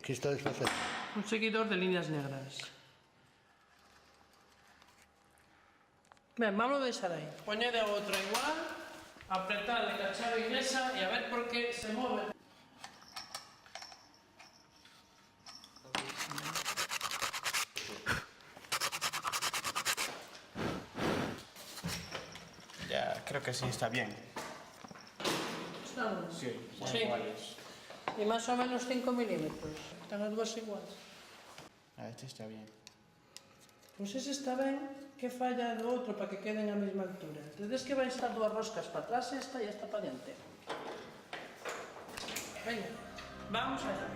Que estades facendo? Un seguidor de líneas negras. Ben, vamos a deixar aí. Poñede a outra igual, apretade a chave inglesa e a ver por que se move. Ya, creo que sí está bien. Está ben? Sí, son Sí. iguales. E máis ou menos 5 milímetros. Están as dúas iguais. Este está bien. Pois ese está ben, que falla do outro para que queden a mesma altura. Entonces que vai estar dúas roscas para atrás e esta para diante. Venga, vamos allá.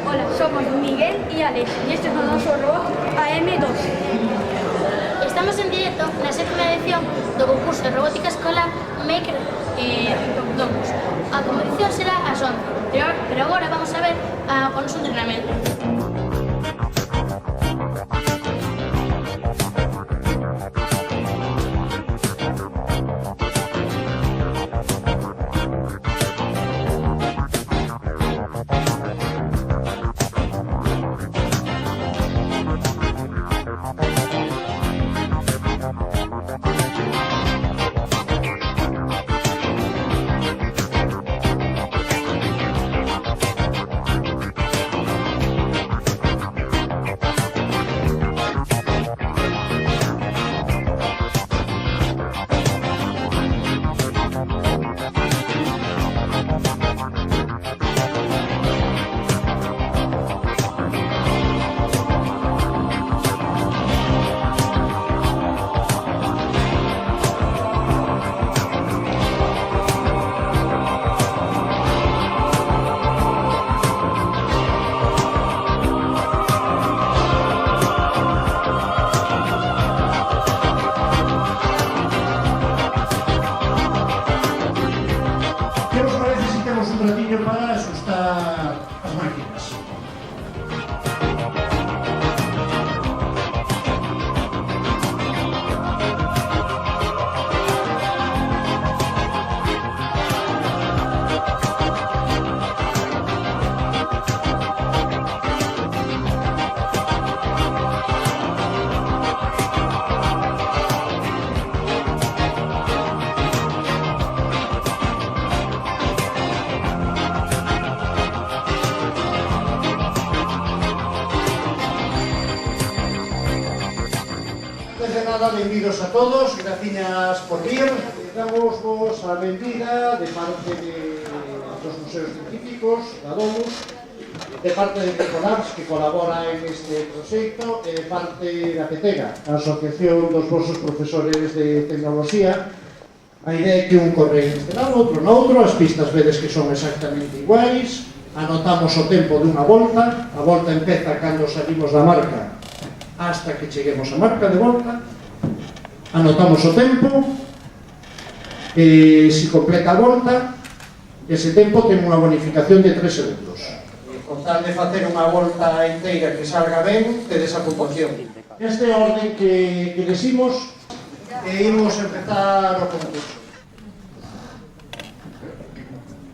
Hola, somos Miguel y Alex y este es nuestro robot AM2. Estamos en directo na sétima edición do concurso de robótica escolar Maker Domus. A competición será ás 11, pero agora vamos a ver o noso entrenamento. ¿Qué os parece si temos un ratillo para asustar as máquinas? Antes de nada, benvidos a todos, gracias por vir. Damos vos a benvida de parte dos museos científicos, da Domus, de parte de Ecolabs, que colabora en este proxecto, e de parte da Petega, a Asociación dos vosos profesores de tecnoloxía. A idea é que un corre neste lado, outro noutro, as pistas vedes que son exactamente iguais, anotamos o tempo dunha volta, a volta empeza cando salimos da marca hasta que cheguemos a marca de volta, anotamos o tempo, e se completa a volta, ese tempo ten unha bonificación de 3 segundos. Con tal de facer unha volta inteira que salga ben, tedes a puntuación. Este é o orden que decimos e imos empezar o concurso.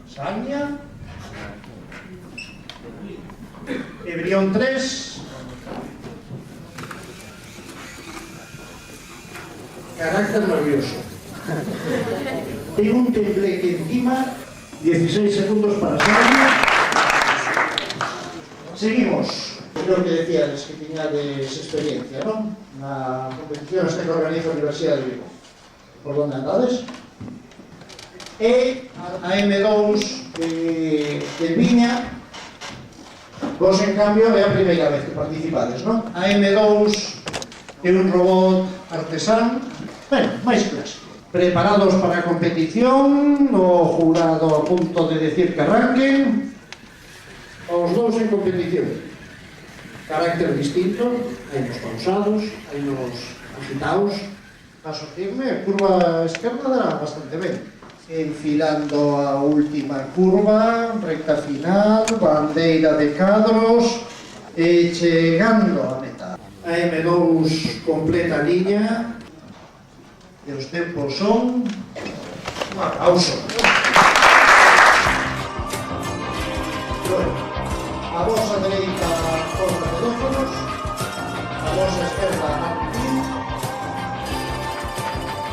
Sania, Ebrión 3, carácter nervioso. Tengo un tembleque encima, 16 segundos para Sania. Seguimos. Creo que decíades que tiñades experiencia, non? Na competición que organiza a Universidade de Vigo. Por onde andades? E a M2 de Viña Vos, en cambio, é a primeira vez que participades, non? A M2 é un robot artesán, bueno, máis clásico. Preparados para a competición, o jurado a punto de decir que arranquen, os dous en competición. Carácter distinto, hai nos pausados, hai nos agitados. A sortirme, a curva esquerda dará bastante ben. Enfilando a última curva, recta final, bandeira de cadros, e chegando a meta. A M2 completa a liña, e os tempos son un aplauso. A vosa dereita contra teléfonos, a vosa esquerda activo,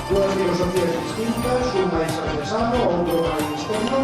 dúas filosofías distintas, un máis artesano, outro máis externo.